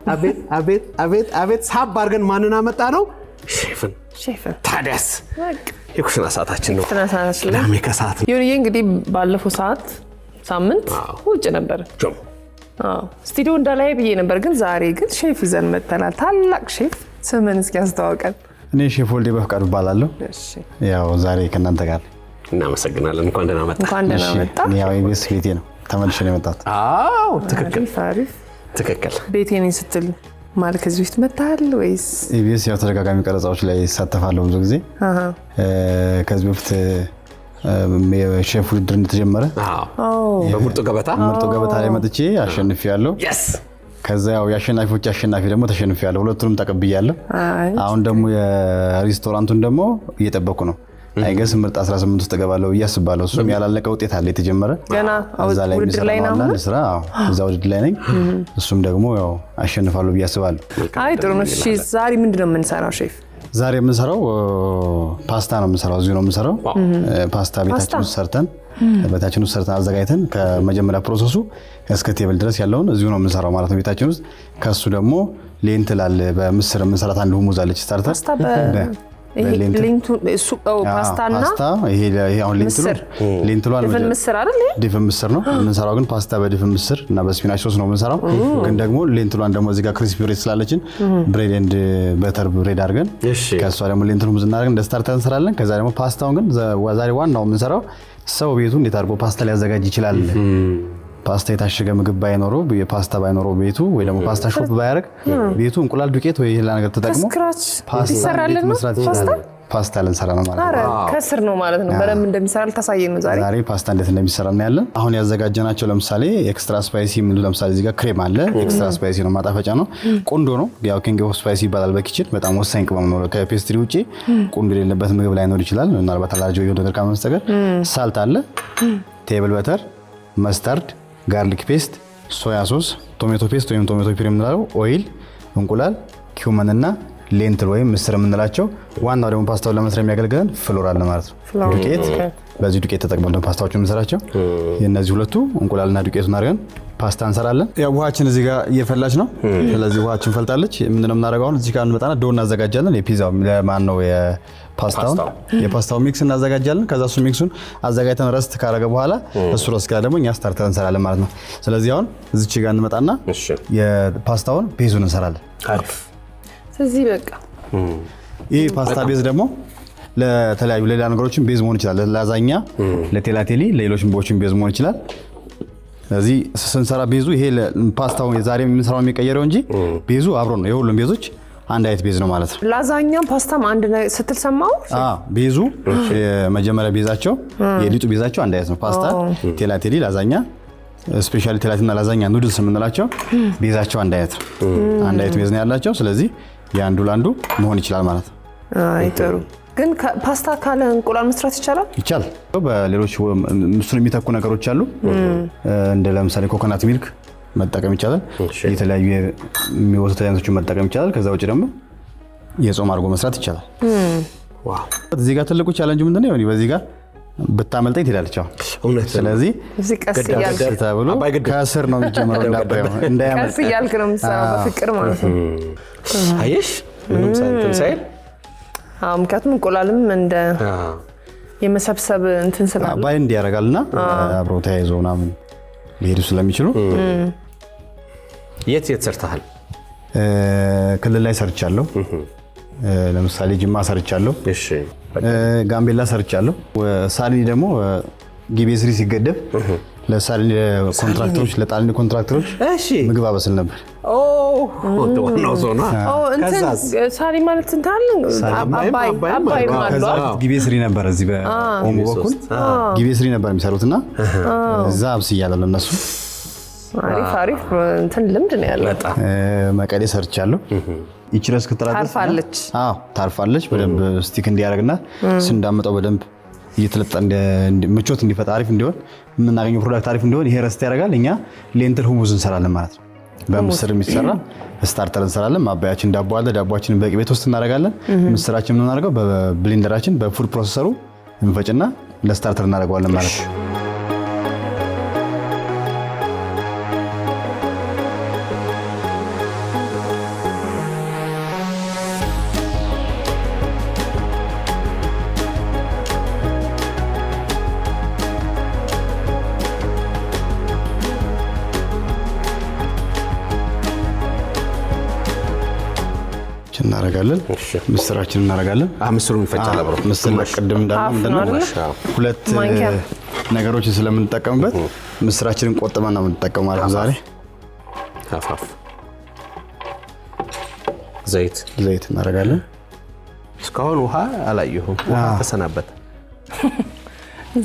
አቤት ሳብ አድርገን ማንን አመጣ ነው? ሼፍን ታዲያስ የኩሽና ሰዓታችን ነው። ቅዳሜ ከሰዓት ይሁንዬ እንግዲህ ባለፈው ሳምንት ውጭ ነበር። ስቱዲዮ እንዳላይ ብዬ ነበር፣ ግን ዛሬ ግን ሼፍ ይዘን መተናል። ታላቅ ሼፍ ስምን እስኪ ያስተዋውቀን። እኔ ሼፍ ወልዴ በፍቃዱ እባላለሁ። ያው ዛሬ ከእናንተ ጋር እናመሰግናለን። እንኳን ደህና መጣ። ያው ኢቢኤስ ቤቴ ነው ተመልሼ ነው የመጣሁት። አዎ ትክክል። ቤቴ ነኝ ስትል ማለት ከዚህ በፊት መጣል ወይስ? ኢቢኤስ ያው ተደጋጋሚ ቀረጻዎች ላይ ይሳተፋለሁ ብዙ ጊዜ። ከዚህ በፊት ሼፍ ውድድር እንደተጀመረ በምርጡ ገበታ ላይ መጥቼ አሸንፌያለሁ። ከዛ ያው የአሸናፊዎች አሸናፊ ደግሞ ተሸንፌያለሁ። ሁለቱንም ተቀብያለሁ። አሁን ደግሞ የሬስቶራንቱን ደግሞ እየጠበኩ ነው። አይገስ ምርጥ 18 ውስጥ ገባለሁ እያስባለሁ። እሱም ያላለቀ ውጤት አለ የተጀመረ ገና ውድድር ላይ ነው አሁን ስራ። እዛ ውድድር ላይ ነኝ። እሱም ደግሞ ያው አሸንፋለሁ እያስባለሁ። አይ ጥሩ ነው። እሺ ዛሬ ምንድነው የምንሰራው ሼፍ? ዛሬ የምንሰራው ፓስታ ነው የምንሰራው። እዚሁ ነው የምንሰራው። ፓስታ ቤታችን ውስጥ ሰርተን አዘጋጅተን ከመጀመሪያ ፕሮሰሱ እስከ ቴብል ድረስ ያለውን እዚሁ ነው የምንሰራው ማለት ነው ቤታችን ውስጥ። ከሱ ደግሞ ሌንትል አለ በምስር የምንሰራት አንድ ሁሙዝ አለች ስታርተር ፓስታና ይሄ አሁን ሌንትሉ ድፍን ምስር አይደል? ድፍን ምስር ነው የምንሰራው፣ ግን ፓስታ በድፍን ምስር እና በስፒናች ሶስ ነው የምንሰራው። ግን ደግሞ ሌንትሏን ደግሞ እዚህ ጋር ክሪስፒ ብሬድ ስላለችን ብሬድ ኤንድ በተር ብሬድ አድርገን ከሷ ደግሞ ሌንትሉ ሙዝ እናደርገን እንደ ስታርተር እንሰራለን። ከዛ ደግሞ ፓስታውን ግን ዛሬ ዋናው የምንሰራው ሰው ቤቱ እንዴት አድርጎ ፓስታ ሊያዘጋጅ ይችላል። ፓስታ የታሸገ ምግብ ባይኖረው የፓስታ ባይኖረው ቤቱ ወይ ደግሞ ፓስታ ሾፕ ባያረግ ቤቱ እንቁላል ዱቄት ወይ ሌላ ነገር ተጠቅሞ ፓስታ መስራት ይችላል። ፓስታ ልንሰራ ነው ማለት ነው። ከስር ነው ማለት ነው። በደንብ እንደሚሰራ ታሳየን ነው ዛሬ ፓስታ እንዴት እንደሚሰራ እናያለን። አሁን ያዘጋጀናቸው ለምሳሌ ኤክስትራ ስፓይሲ ምን ለምሳሌ እዚህ ጋር ክሬም አለ። ኤክስትራ ስፓይሲ ነው ማጣፈጫ ነው። ቁንዶ ነው ያው ኪንግ ኦፍ ስፓይሲ ይባላል በኪችን። በጣም ወሳኝ ቅመም ነው። ከፔስትሪ ውጪ ቁንዶ የሌለበት ምግብ ላይኖር ይችላል። ምናልባት አላርጂ የሆነ ነገር ካመስተገር ሳልት አለ፣ ቴብል በተር፣ መስተርድ፣ ጋርሊክ ፔስት፣ ሶያ ሶስ፣ ቶሜቶ ፔስት ወይም ቶሜቶ ፒሪ የምንለው፣ ኦይል፣ እንቁላል፣ ኪውመን እና ሌንትል ወይም ምስር የምንላቸው። ዋናው ደግሞ ፓስታውን ለመስራት የሚያገለግለን ፍሎር አለ ማለት ነው። ዱቄት በዚህ ዱቄት ተጠቅመን ነው ፓስታዎቹን የምንሰራቸው። የነዚህ ሁለቱ እንቁላልና ዱቄቱን አድርገን ፓስታ እንሰራለን። ያው ውሃችን እዚህ ጋር እየፈላች ነው። ስለዚህ ውሃችን ፈልጣለች። ምንድነው የምናደርገው አሁን እዚህ ጋር እንመጣና ዶው እናዘጋጃለን። የፒዛው ለማን ነው የፓስታው ሚክስ እናዘጋጃለን። ከዛ እሱ ሚክሱን አዘጋጅተን ረስት ካረገ በኋላ እሱ ረስት ጋር ደግሞ እኛ ስታርተር እንሰራለን ማለት ነው። ስለዚህ አሁን እዚች ጋር እንመጣና የፓስታውን ቤዙን እንሰራለን። ስለዚህ በቃ ይሄ ፓስታ ቤዝ ደግሞ ለተለያዩ ሌላ ነገሮችን ቤዝ መሆን ይችላል። ለላዛኛ፣ ለቴላቴሊ፣ ለሌሎች ምግቦችን ቤዝ መሆን ይችላል። ስለዚህ ስንሰራ ቤዙ ይሄ ፓስታው የዛሬ የምንሰራው የሚቀየረው እንጂ ቤዙ አብሮ ነው። የሁሉም ቤዞች አንድ አይነት ቤዝ ነው ማለት ነው። ላዛኛም ፓስታም አንድ ስትል ሰማው። ቤዙ የመጀመሪያ ቤዛቸው የሊጡ ቤዛቸው አንድ አይነት ነው። ፓስታ፣ ቴላቴሊ፣ ላዛኛ ስፔሻሊ ቴላቴሊና ላዛኛ ኑድልስ የምንላቸው ቤዛቸው አንድ አይነት ነው። አንድ አይነት ቤዝ ነው ያላቸው። ስለዚህ የአንዱ ለአንዱ መሆን ይችላል ማለት ነው። አይ ጥሩ። ግን ፓስታ ካለ እንቁላል መስራት ይቻላል? ይቻላል። በሌሎች እሱን የሚተኩ ነገሮች አሉ። እንደ ለምሳሌ ኮኮናት ሚልክ መጠቀም ይቻላል። የተለያዩ የሚወተት አይነቶችን መጠቀም ይቻላል። ከዛ ውጭ ደግሞ የጾም አድርጎ መስራት ይቻላል። ዋው! እዚህ ጋር ትልቁ ቻሌንጅ ምንድነው? በዚህ ጋር ብታመልጠኝ ትሄዳለች። ስለዚህ ተብሎ ከስር ነው የሚጀምረው። እንዳያመልጥ ቀስ እያልክ ነው የምትሰራው በፍቅር ማለት ነው። አየሽ ምንም ሳይል ምክንያቱም እንቁላልም እንደ የመሰብሰብ እንትን ስላለ ባይንድ ያደርጋልና አብሮ ተያይዞ ምናምን ሊሄዱ ስለሚችሉ። የት ሰርተሃል? ክልል ላይ ሰርቻለሁ። ለምሳሌ ጅማ ሰርቻለሁ። እሺ ጋምቤላ ሰርቻለሁ። ሳሊኒ ደግሞ ጊቤ ስሪ ሲገደብ ለሳሊኒ ኮንትራክተሮች ለጣሊኒ ኮንትራክተሮች ምግብ አበስል ነበር። ዋናው ዞና ሳሊኒ ማለት እንታል አባይ ማለት ጊቤ ስሪ ነበር። እዚህ በኦሞ በኩል ጊቤ ስሪ ነበር የሚሰሩትና እዛ አብስያለሁ ለነሱ። አሪፍ እንትን ልምድ ነው ያለው። መቀሌ ሰርቻለሁ። ይችላል እስከተራደስ ታርፋለች በደንብ ስቲክ እንዲያደርግና ስንዳመጣው በደንብ እየተለጠ ምቾት እንዲፈጠር አሪፍ እንዲሆን የምናገኘው ፕሮዳክት አሪፍ እንዲሆን ይሄ ረስት ያደርጋል። እኛ ሌንትል ሁሙዝ እንሰራለን ማለት ነው። በምስር የሚሰራ ስታርተር እንሰራለን። ማባያችን ዳቦ አለ። ዳቦአችንን በቂ ቤት ውስጥ እናደርጋለን። ምስራችን የምናደርገው በብሌንደራችን በፉድ ፕሮሰሰሩ እንፈጭና ለስታርተር እናደርገዋለን ማለት ነው። እናረጋለን። ምስራችን እናረጋለን። ምስሩን ይፈጫል አብሮ። ምስር ቅድም እንዳልነው ሁለት ነገሮችን ስለምንጠቀምበት ምስራችንን ቆጥበን ነው የምንጠቀመው ማለት ነው ዛሬ። አፋፍ ዘይት እናረጋለን። እስካሁን ውሃ አላየሁም። ውሃ ተሰናበተ።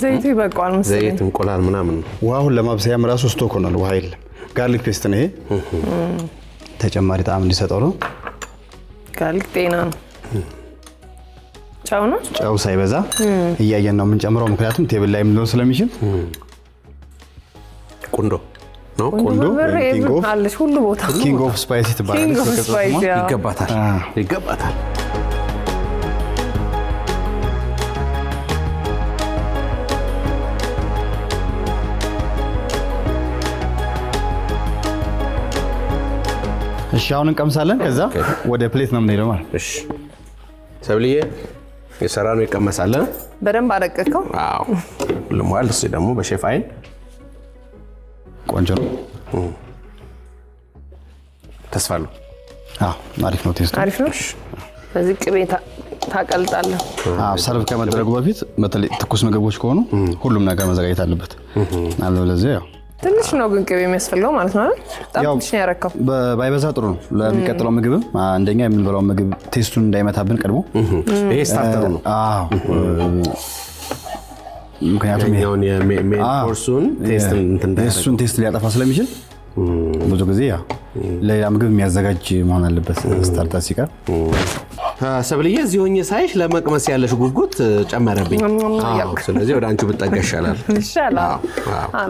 ዘይቱ ይበቃዋል መሰለኝ። ዘይት እንቁላል ምናምን ውሃውን ለማብሰያም ራሱ ስቶክ ሆኗል። ውሃ የለም። ጋርሊክ ፔስት ነው ይሄ። ተጨማሪ ጣዕም እንዲሰጠው ነው። ጋርሊክ ጤና ነው። ጨው ነው። ጨው ሳይበዛ እያየን ነው የምንጨምረው፣ ምክንያቱም ቴብል ላይ ምን ስለሚችል። ቁንዶ ነው። ቁንዶ አለሽ ሁሉ ቦታ። ኪንግ ኦፍ ስፓይሲ ትባላለች። ይገባታል። እሺ አሁን እንቀምሳለን። ከዛ ወደ ፕሌት ነው የምንሄደው ማለት። እሺ ሰብልዬ የሰራነው ይቀመሳል። በደንብ አረቀቀው። አዎ ልሟል። እሺ ደግሞ በሼፍ አይን ቆንጆ ነው። ተስፋለሁ። አዎ አሪፍ ነው። ቴስቱ አሪፍ ነው። በዚህ ቅቤ ታቀልጣለህ። አዎ ሰርቭ ከመደረጉ በፊት በተለይ ትኩስ ምግቦች ከሆኑ ሁሉም ነገር መዘጋጀት አለበት። አለበለዚያ ያው ትንሽ ነው ግን ቅቤ የሚያስፈልገው ማለት ነው አይደል? በጣም ትንሽ ነው ያረከው። ባይበዛ ጥሩ ነው። ለሚቀጥለው ምግብ አንደኛ የምንበላው ምግብ ቴስቱን እንዳይመታብን ቀድሞ ይሄ ስታርተሩ ነው። አዎ ምክንያቱም የሜን ኮርሱን እሱን ቴስት ሊያጠፋ ስለሚችል ብዙ ጊዜ ያው ለሌላ ምግብ የሚያዘጋጅ መሆን አለበት ስታርተር ሲቀር። ሰብልዬ እዚህ ሆኜ ሳይሽ ለመቅመስ ያለሽ ጉጉት ጨመረብኝ። ስለዚህ ወደ አንቺ ብጠጋ ይሻላል።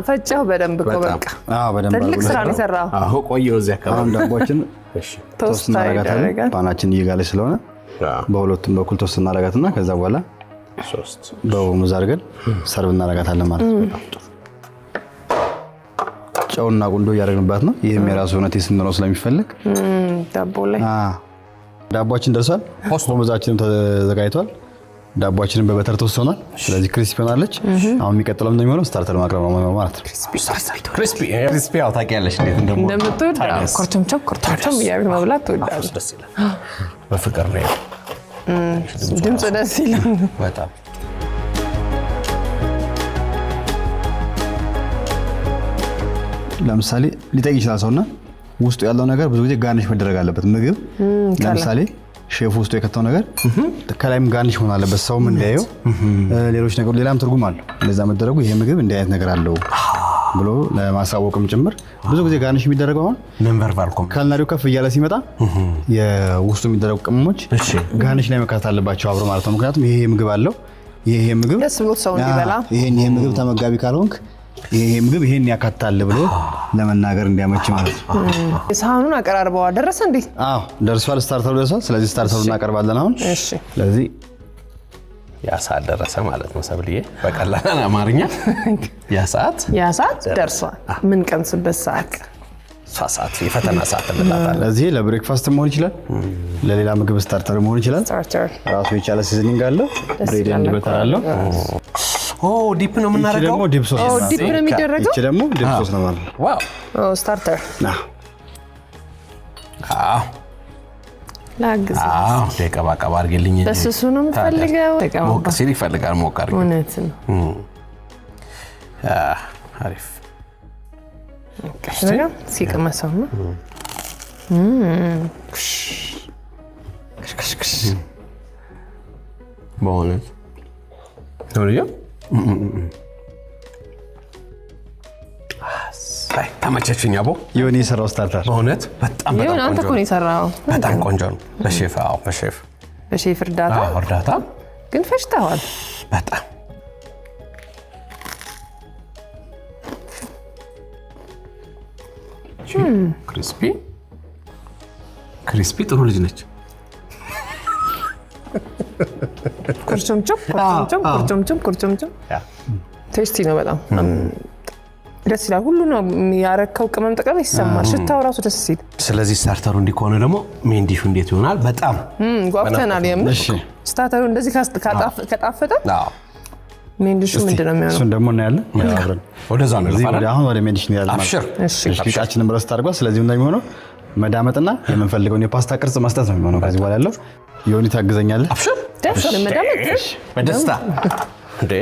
ፈጫሁ በደንብ እኮ በቃ። ትልቅ ስራ ነው የሰራው። አዎ ቆየሁ እዚህ አካባቢ። ዳቦችን ቶስት እናደርጋታለን። ፓናችን እየጋለች ስለሆነ በሁለቱም በኩል ቶስት እናደርጋትና ከዛ በኋላ በሙዝ አድርገን ሰርቭ እናደርጋታለን ማለት ነው። ጨውና ቁንዶ እያደረግንባት ነው። ይህም የራሱ የሆነ ቴስት እንዲኖረው ስለሚፈልግ ዳቦ ላይ ዳቦአችን ደርሷል። ሙዛችንም ተዘጋጅቷል። ዳቦአችንን በበተር ተወሰናል። ስለዚህ ክሪስፒ ሆናለች። አሁን የሚቀጥለው ምንድነው የሚሆነው? ስታርተር ማቅረብ ነው ማለት ነው። ክሪስፒ ያው ታውቂያለሽ እንዴት እንደምትወድ ኮርቸምቸም እያደረግን መብላት ትወዳለህ። ደስ ይላል። በፍቅር ነው ድምፅ ደስ ይላል በጣም። ለምሳሌ ሊጠይቅ ይችላል ሰውና ውስጡ ያለው ነገር ብዙ ጊዜ ጋርኒሽ መደረግ አለበት። ምግብ ለምሳሌ ሼፍ ውስጡ የከተው ነገር ከላይም ጋርኒሽ መሆን አለበት፣ ሰውም እንዲያየው። ሌሎች ነገሮች ሌላም ትርጉም አለው። እንደዛ መደረጉ ይሄ ምግብ እንዲህ አይነት ነገር አለው ብሎ ለማሳወቅም ጭምር ብዙ ጊዜ ጋርኒሽ የሚደረገው አሁን ካልናሪው ከፍ እያለ ሲመጣ የውስጡ የሚደረጉ ቅመሞች ጋርኒሽ ላይ መካተት አለባቸው አብሮ ማለት ነው። ምክንያቱም ይሄ ምግብ አለው። ይሄ ምግብ ደስ ብሎት ሰው እንዲበላ ይሄ ምግብ ተመጋቢ ካልሆንክ ይሄ ምግብ ይሄን ያካትታል ብሎ ለመናገር እንዲያመች ማለት ነው። ሳህኑን አቀራርበዋ ደረሰ እንዴ? አዎ ደርሷል። ስታርተሩ ደርሷል። ስለዚህ ስታርተሩን እናቀርባለን አሁን። እሺ ስለዚህ ያ ሰዓት ደረሰ ማለት ነው ሰብልዬ። በቀላል አማርኛ ያ ሰዓት ደርሷል። ምን ቀምስበት ሰዓት ሰዓት የፈተና ሰዓት እንላታለን። ስለዚህ ለብሬክፋስት መሆን ይችላል፣ ለሌላ ምግብ ስታርተር መሆን ይችላል። ራሱ የቻለ ሲዝኒንግ አለው። ብሬድ ኤንድ በተር አለው። ዲፕ ነው የምናደርገው። ደግሞ ዲፕ ሶስ ነው። ዲፕ ነው የሚደረገው። እቺ ደግሞ ዲፕ ሶስ ነው ማለት ነው። ዋው ስታርተር ላግዝ። ደቀባቀባ አድርግልኝ። በስሱ ነው የምትፈልገው? ሞቅ ሲል ይፈልጋል። ሞቅ አድርግ። እውነት ነው። አሪፍ ከዛ ሲቀመሰው ነው በእውነት ነው። ተመቸችኝ አቦ። የሆነ የሰራው ስታርተር በእውነት በጣም ቆንጆ ነው። አንተ እኮ ነው የሰራው። በጣም ቆንጆ ነው። በሼፍ እርዳታ ግን ፈጭተዋል በጣም ክሪስፒ ጥሩ ልጅ ነች። ኩርቹምቹም ቴስቲ ነው በጣም ደስ ይላል። ሁሉ ነው ያረከው ቅመም ጠቅላላ ይሰማል። ሽታው ራሱ ደስ ሲል። ስለዚህ ስታርተሩ እንዲህ ከሆነ ደግሞ ሜን ዲሹ እንዴት ይሆናል? በጣም ጓጉተናል። እሺ ስታርተሩ እንደዚህ ከጣፈጠ ሜን ዲሹ ምንድን ነው የሚሆነው? እሱን ደግሞ እናያለን። ወደዛ ነው አሁን ወደ ሜን ዲሽ እንሄዳለን። አብሽር። ሊጣችንን ብረስ ታርጓል። ስለዚህ እንደሚሆነው መዳመጥና የምንፈልገውን የፓስታ ቅርጽ መስጠት ነው የሚሆነው። ከዚህ በኋላ ያለው ዮኒ ታግዘኛለህ። አብሽር ደስ ለመዳመጥ በደስታ እንዴ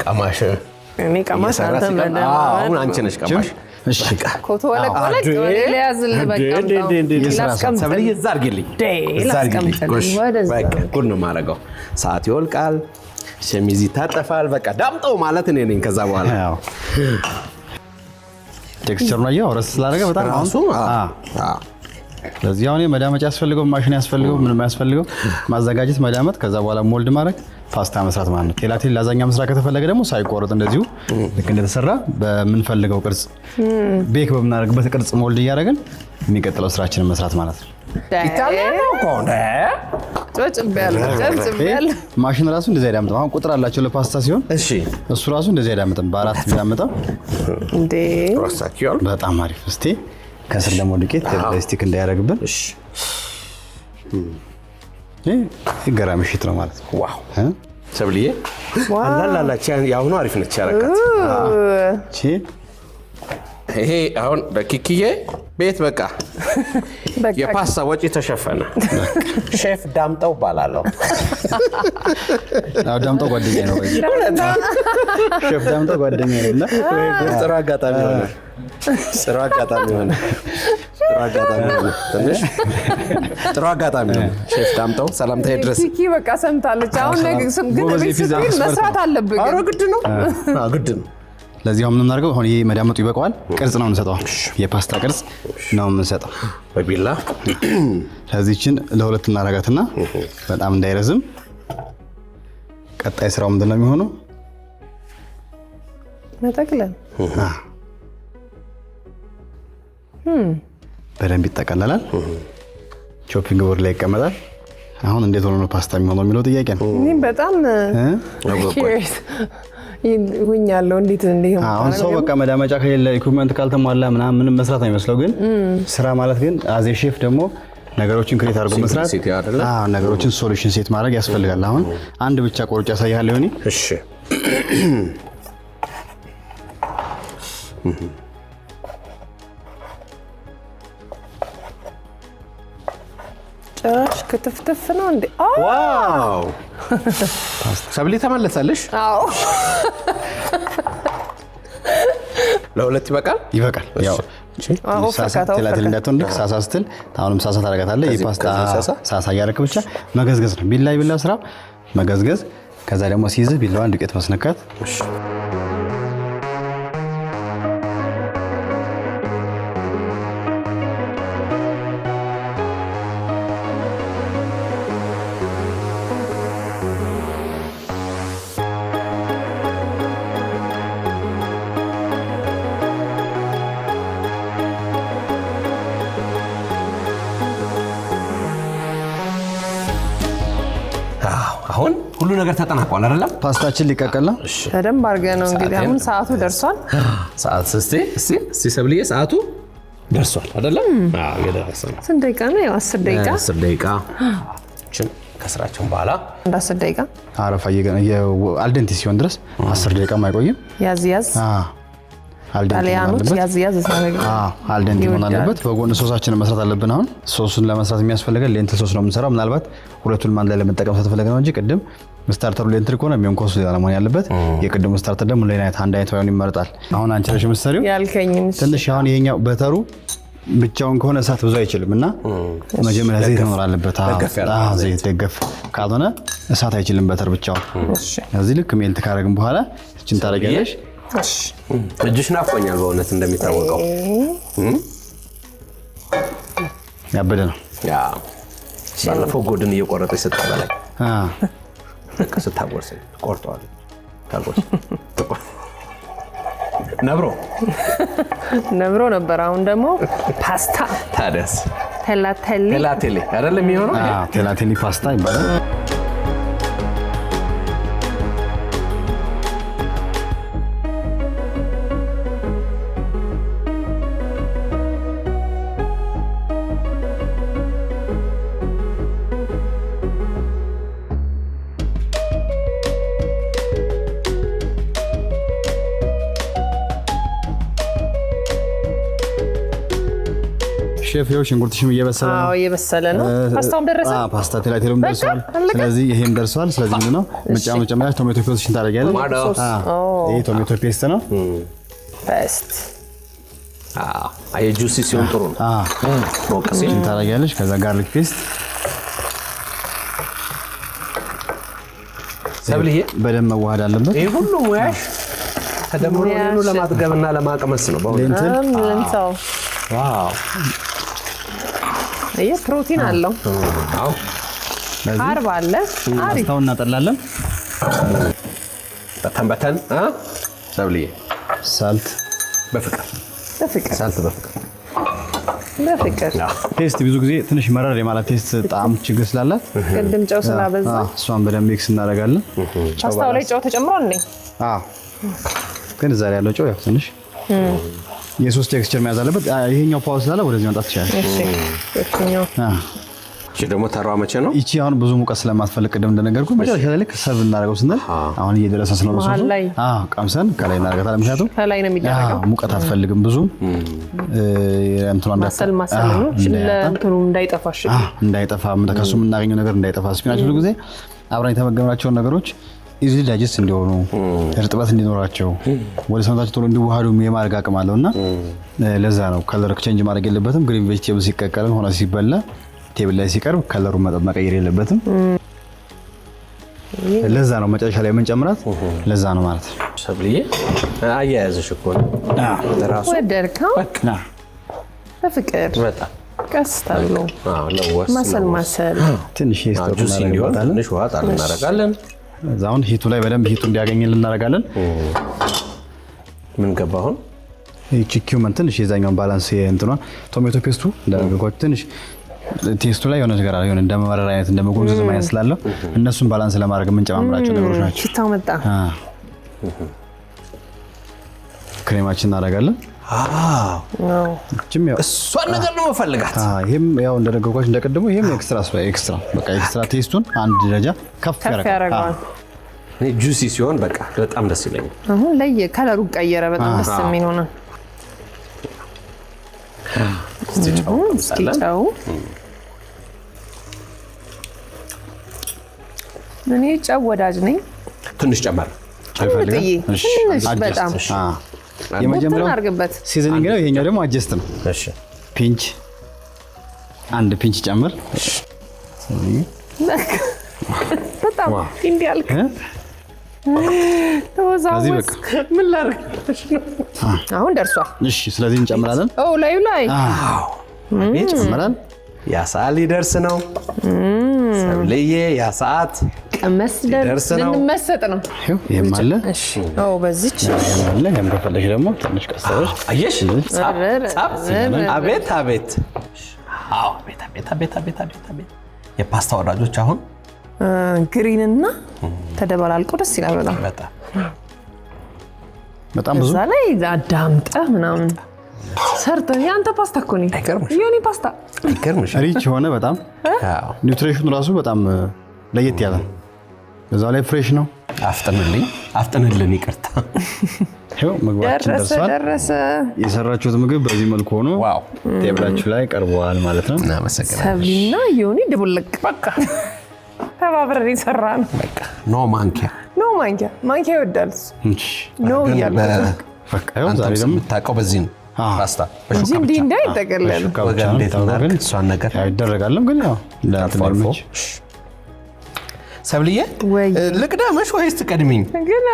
ቀማሽ እኔ ቀማሽ አንተ መዳመጥ አሁን አንቺ ነሽ ቀማሽ። እሺ ኮቶ ወለቆለቅ ወደ ለያዝል በቃ ሰብልዬ እዛ አድርጊልኝ በቃ ጉድ ነው የማደርገው። ሰዓት ይወልቃል፣ ሸሚዝ ይታጠፋል። በቃ ዳምጠው ማለት እኔ ነኝ ከዛ በኋላ ቴክስቸር ነው ያው ረስ ስላደረገ በጣም ራሱ ስለዚህ አሁን መዳመጫ ያስፈልገው ማሽን ያስፈልገው ምንም ያስፈልገው ማዘጋጀት መዳመጥ፣ ከዛ በኋላ ሞልድ ማድረግ ፓስታ መስራት ማለት ነው። ቴላቴል ላዛኛ መስራት ከተፈለገ ደግሞ ሳይቆረጥ እንደዚሁ ልክ እንደተሰራ በምንፈልገው ቅርጽ ቤክ በምናደርግበት ቅርጽ ሞልድ እያደረግን የሚቀጥለው ስራችንን መስራት ማለት ነው። ማሽን ራሱ እንደዚህ አይዳምጥም። አሁን ቁጥር አላቸው ለፓስታ ሲሆን እሱ ራሱ እንደዚህ አይዳምጥም። በአራት ቢዳምጠው እንዴ በጣም አሪፍ። እስቲ ከስር ደግሞ ዱቄት ስቲክ እንዳያደርግብን። ገራሚ ሽት ነው ማለት ነው። ዋው ሰብልዬ አላላላች ያሁኑ አሪፍ ነች ያረካት። ይሄ አሁን በኪኪዬ ቤት በቃ የፓስታ ወጪ ተሸፈነ። ሼፍ ዳምጠው ባላለሁ። ዳምጠው ጓደኛዬ ነው። ሼፍ ዳምጠው ጓደኛዬ ነው። ጥሩ አጋጣሚ ሆነ። ትንሽ ጥሩ አጋጣሚ ነው። ሼፍ ዳምጠው ሰላምታ ይድረስ። ኪኪ በቃ ሰምታለች። አሁን ግን መስራት አለብህ። ኧረ ግድ ነው ግድ ነው። ለዚህ አሁን የምናደርገው አሁን ይሄ መዳመጡ ይበቃዋል። ቅርጽ ነው የምንሰጠው፣ የፓስታ ቅርጽ ነው የምንሰጠው በቢላ። ስለዚህችን ለሁለት እናደርጋትና በጣም እንዳይረዝም ቀጣይ ስራው ምንድን ነው የሚሆነው? መጠቅለል። በደንብ ይጠቀለላል። ቾፒንግ ቦርድ ላይ ይቀመጣል። አሁን እንዴት ሆኖ ነው ፓስታ የሚሆነው የሚለው ጥያቄ ነው። እኔም በጣም ሁኛለሁ እንዴት አሁን ሰው በቃ መዳመጫ ከሌለ ኢኩዊፕመንት ካልተሟላ ምንም መስራት አይመስለው። ግን ስራ ማለት ግን አዜ ሼፍ ደግሞ ነገሮችን ክሬት አድርጎ መስራት፣ ነገሮችን ሶሉሽን ሴት ማድረግ ያስፈልጋል። አሁን አንድ ብቻ ቆርጬ ያሳያለሁ ዮኒ። እሺ ጭራሽ ክትፍትፍ ነው እንዴ? ዋው ሰብሊ ተመለሰልሽ? አዎ ለሁለት ይበቃል። ይበቃል። ያው ቴላቴል እንዳትሆን ልክ ሳሳ ስትል አሁንም ሳሳ ታደርጋታለህ። የፓስታ ሳሳ እያደረክ ብቻ መገዝገዝ ነው። ቢላ ስራ መገዝገዝ። ከዛ ደግሞ ሲይዝህ ቢላዋን ዱቄት ማስነካት። አሁን ሁሉ ነገር ተጠናቋል አይደል? ፓስታችን ሊቀቀል ነው። በደንብ አድርገህ ነው እንግዲህ። አሁን ሰዓቱ ደርሷል። ሰዓት እስቲ ሰብልዬ ሰዓቱ ደርሷል አይደል? አዎ የደረሰ ነው። ስንት ደቂቃ ነው? 10 ደቂቃ። 10 ደቂቃ ከስራችን በኋላ 10 ደቂቃ አረፋ አልደንቲ ሲሆን ድረስ 10 ደቂቃ አይቆይም። ያዝ አልደንቲ አልደንቲ መሆን አለበት። በጎን ሶሳችንን መስራት አለብን። አሁን ሶሱን ለመስራት የሚያስፈልገን ሌንትል ሶስ ነው የምንሰራው። ምናልባት ሁለቱን አንድ ላይ ለመጠቀም ስለተፈለገ ነው እንጂ ቅድም ስታርተሩ ሌንትል ከሆነ የሚሆን ኮስ ሌላ መሆን ያለበት። የቅድሙ ስታርተር ደግሞ ሌላ አንድ አይነት ባይሆን ይመረጣል። አሁን አንቺ ነሽ የምትሰሪው ያልከኝም ትንሽ አሁን ይሄኛው በተሩ ብቻውን ከሆነ እሳት ብዙ አይችልም እና መጀመሪያ ዘይት መኖር አለበት። ዘይት ደገፍ ካልሆነ እሳት አይችልም በተር ብቻውን። እዚህ ልክ ሜልት ካደረግን በኋላ እችን ታደርጊያለሽ። እጅሽ ናፍቆኛል በእውነት እንደሚታወቀው ያበደ ነው። ባለፈው ጎድን እየቆረጠች ስታበላኝ ስታጎርስ ቆርጠዋል። ነብሮ ነበር። አሁን ደግሞ ፓስታ ታዲያስ ቴላቴሊ አይደለም የሚሆነው? ቴላቴሊ ፓስታ ይባላል። ሼፍ ይኸው ሽንኩርትሽም እየበሰለ ነው። አዎ እየበሰለ ነው። ፓስታውም ደረሰ። ፓስታ ቴላቴሎም ደርሷል። ስለዚህ ይሄም ደርሷል። ስለዚህ ምንድን ነው መጨመሪያ ቶሜቶ ፔስት ታደርጊያለሽ። ይሄ ቶሜቶ ፔስት ነው። ፔስት አይ ጁሲ ሲሆን ጥሩ ነው። ሞቀስ ታደርጊያለሽ። ከዛ ጋርሊክ ፔስት ሰብልዬ በደንብ መዋሃድ አለበት። ይሄ ሁሉ ሙያሽ ተደምሮ ነው ለማጥገብና ለማቅመስ ነው። ለእንተው ዋው ይሄ ፕሮቲን አለው። አዎ አርባ አለ። አሪፍ ፓስታውን እናጠላለን። በተን ሰብልዬ ሳልት በፍቅር ሳልት በፍቅር ቴስት ብዙ ጊዜ ትንሽ መረር የማለት ቴስት ጣዕም ችግር ስላላት ቅድም ጨው ስላበዛ እሷን በደንብ ሚክስ እናደርጋለን። ፓስታው ላይ ጨው ተጨምሯል እንዴ? አዎ ግን እዛ ላይ ያለው ጨው ያው ትንሽ የሶስ ቴክስቸር መያዝ አለበት። ይሄኛው ፓውዝ ስላለ ወደዚህ መጣት ይችላል። እሺ ደግሞ ተራዋ መቼ ነው? ይቺ አሁን ብዙ ሙቀት ስለማትፈልግ ቅድም እንደነገርኩ መጨረሻ ላይ ሰርቭ እናደርገው ስንል አሁን እየደረሰ ስለሆነ ሶሱ ቀምሰን ከላይ እናደርጋታለን። ምክንያቱም ከላይ ነው የሚደረገው። ሙቀት አትፈልግም ብዙ ማሰል ነው ለእንትኑ እንዳይጠፋ ከሱ የምናገኘው ነገር እንዳይጠፋ ስፒናች ብዙ ጊዜ አብረን የተመገብናቸውን ነገሮች ኢዚሊ ዳይጀስት እንዲሆኑ እርጥበት እንዲኖራቸው ወደ ሰውነታችን ቶሎ እንዲዋሃዱ የማድረግ አቅም አለውና ለዛ ነው ከለር ቼንጅ ማድረግ የለበትም። ግሪን ቬጂቴብል ሲቀቀልም ሆነ ሲበላ ቴብል ላይ ሲቀርብ ከለሩ መቀየር የለበትም። ለዛ ነው መጨረሻ ላይ የምንጨምራት። ለዛ ነው ማለት ነው። ሰብልዬ አያያዝሽ እኮ ነው ራሱ ወደድከው። በፍቅር በጣም ቀስ ተብሎ ማሰል ትንሽ ጁሲ እንዲሆን ትንሽ ውሃ ጣል እናደርጋለን። እዛውን ሂቱ ላይ በደንብ ሂቱ እንዲያገኝልን እናደርጋለን። ምን ገባ አሁን ይቺ ኪውመን ትንሽ የዛኛውን ባላንስ እንትኗን ቶሜቶ ፔስቱ እንዳደረጋችሁ ትንሽ ቴስቱ ላይ የሆነ ነገር አለ። የሆነ እንደመረር አይነት እንደመጎንዘዝ አይነት ስላለው እነሱን ባላንስ ለማድረግ የምንጨማምራቸው ነገሮች ናቸው። ሽታው መጣ። ክሬማችን እናደርጋለን። እሷን ነገር ነው የምፈልጋት። ይሄም ያው እንደነገርኳችሁ እንደቀደሙ ይሄም ኤክስትራ ቴስቱን አንድ ደረጃ ከፍ ያደርጋል። ጁሲ ሲሆን በቃ በጣም ደስ ይለኛል። አሁን ላይ ከለሩ ቀየረ። በጣም ደስ የሚል ሆነ። ጨው እኔ ጨው ወዳጅ ነኝ። ትንሽ ጨመር በጣም የመጀመሪያው ሲዝኒንግ ነው። ይሄኛው ደግሞ አጀስት ነው። እሺ ፒንች አንድ ፒንች ጨምር። በጣም እንዲያልክ ተወዛውዝ ምን ላድርግ? አሁን ደርሷል። እሺ ስለዚህ እንጨምራለን። ላዩ ላይ ጨምራለን። ያ ሰዓት ሊደርስ ነው ሰብልዬ። ያ ሰዓት ቀመስ ደርስ ልንመሰጥ ነው። ይሄም አለ። እሺ በዚች አለ። ያም ከፈለሽ ደግሞ ትንሽ ቀስተሽ አየሽ። አቤት አቤት። አቤት አቤት አቤት አቤት አቤት። የፓስታ ወዳጆች አሁን ግሪን እና ተደባላልቆ ደስ ይላል። በጣም ብዙ እዛ ላይ አዳምጠህ ምናምን ሰርተህ ያንተ ፓስታ እኮ ነው። የኔ ፓስታ አይገርምሽ? ሪች ሆነ በጣም ኒውትሪሽኑ ራሱ በጣም ለየት ያለ በዛው ላይ ፍሬሽ ነው። አፍጥንልን ይቅርታ። ይኸው ምግባችን ደረሰ። የሰራችሁት ምግብ በዚህ መልኩ ሆኖ ቴብላችሁ ላይ ቀርቧል ማለት ነው። እናመሰግናለን። ሰብሊና ዮኒ ድቡልቅ በቃ ተባብረን የሰራን በቃ ኖ ማንኪያ ይወዳል። ኖ ያለ በቃ ይኸው ዛሬ ደግሞ የምታውቀው በዚህ ነው። ፓስታ እንዲህ እንዳይጠቀለል እሷን ነገር ይደረጋልም ግን ያው እንዳትለምች። ሰብልዬ ልቅደምሽ ወይስ ትቀድሚኝ? ግን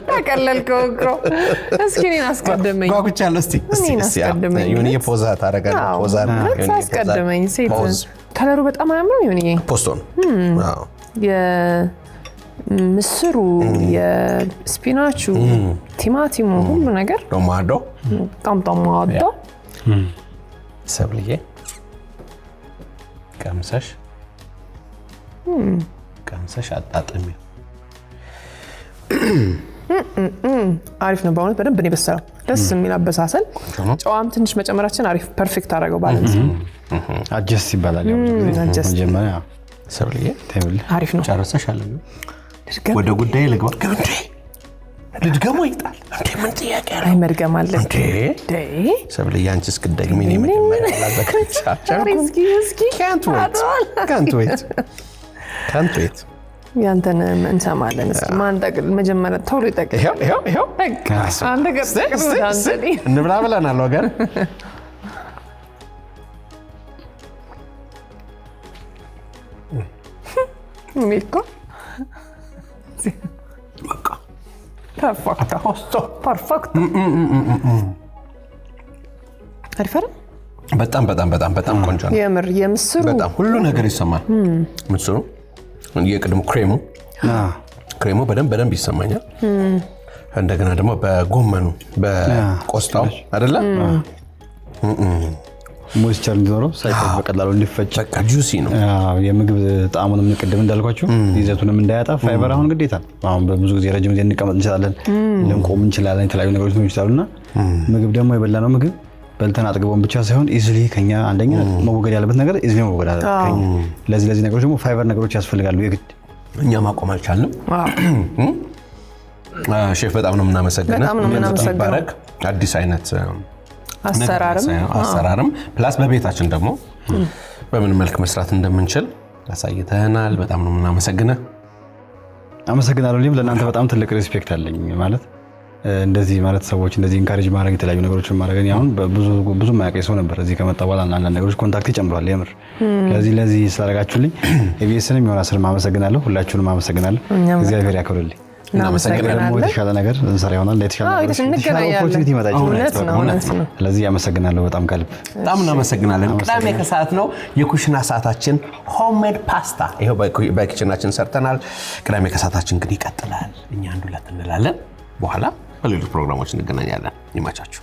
ታቀለልከው እኮ። እስኪ እኔን አስቀድመኝ። ጓጉቻለሁ። እስኪ ዮኒዬ ፖዛ ታደርጋለህ። አስቀድመኝ። ሴት ከለሩ በጣም አያምርም? ዮኒዬ ፖስቶን ምስሩ፣ የስፒናቹ፣ ቲማቲሙ ሁሉ ነገር ቶማቶ ጣምጣማዶ። ሰብልዬ ቀምሰሽ አጣጥሚ። አሪፍ ነው በእውነት በደንብ ነው የበሰለው። ደስ የሚል አበሳሰል። ጨዋም ትንሽ መጨመራችን አሪፍ ፐርፌክት አደረገው። ባላንስ አጀስት ይባላል። መጀመሪያ ሰብልዬ አሪፍ ነው። ጨርሰሻል? ወደ ጉዳይ ልግባ። ልድገሞ ይጣል እንዴ ምን ጥያቄ አለ? አይ መድገም አለብን እንዴ ሰብለ ያንቺስ ግዳግሚ ነው መጀመሪያ ላዘከቻቸው እስኪ can't wait ያንተን እንሰማለን። እስኪ ማን ጠቅል መጀመሪያ ቶሎ ይጠቅል። ይሄው አንተ ገጥተህ አንተ እንብላ ብለናል ወገን። ሚልኮ በቃ ፐርፌክት አሪፍ በጣም ቆንጆ ነው። የምር የምስሩ በጣም ሁሉ ነገር ይሰማል። ምስሩ የቅድሙ ክሬሙ በደንብ ይሰማኛል። እንደገና ደግሞ በጎመኑ በቆስጣው አይደለ ሞይስቸር እንዲኖረው ሳይቆይ በቀላሉ እንዲፈጭ በቃ ጁሲ ነው። የምግብ ጣዕሙንም ቅድም እንዳልኳችሁ ይዘቱንም እንዳያጣ ፋይበር አሁን ግዴታ ነው። አሁን በብዙ ጊዜ ረጅም ጊዜ እንቀመጥ እንችላለን፣ ልንቆም እንችላለን፣ የተለያዩ ነገሮች ሊሆኑ ይችላሉና ምግብ ደግሞ የበላነው ምግብ በልተን አጥግቦን ብቻ ሳይሆን ኢዚሊ ከኛ አንደኛ መወገድ ያለበት ነገር ኢዚሊ መወገድ አለበት። ለዚህ ነገሮች ደግሞ ፋይበር ነገሮች ያስፈልጋሉ የግድ። እኛ ማቆም አልቻልንም። ሼፍ በጣም ነው የምናመሰግነው። ባረክ አዲስ አይነት አሰራርም ፕላስ በቤታችን ደግሞ በምን መልክ መስራት እንደምንችል አሳይተናል። በጣም ነው የምናመሰግነው። አመሰግናለሁ። እኔም ለእናንተ በጣም ትልቅ ሪስፔክት አለኝ። ማለት እንደዚህ ማለት ሰዎች እንደዚህ ኢንካሬጅ ማድረግ የተለያዩ ነገሮችን ማድረግ እኔ አሁን ብዙ ማያውቀኝ ሰው ነበር። እዚህ ከመጣ በኋላ አንዳንድ ነገሮች ኮንታክት ይጨምራል። የምር ለዚህ ስላደረጋችሁልኝ ኤቢኤስንም የሆነ ስር ማመሰግናለሁ። ሁላችሁንም አመሰግናለሁ። እግዚአብሔር ያክብርልኝ። እናመሰግናለን። የተሻለ ነገር እንሰራ ይሆናል። የተሻለ ኦፖርቹኒቲ ይመጣ ይችላል። ስለዚህ አመሰግናለሁ በጣም ከልብ በጣም እናመሰግናለን። ቅዳሜ ከሰዓት ነው የኩሽና ሰዓታችን ሆምሜድ ፓስታ ይሄው በኪችናችን ሰርተናል። ቅዳሜ ከሰዓታችን እንግዲህ ይቀጥላል። እኛ አንድ ሁለት እንላለን። በኋላ በሌሎች ፕሮግራሞች እንገናኛለን። ይመቻችሁ።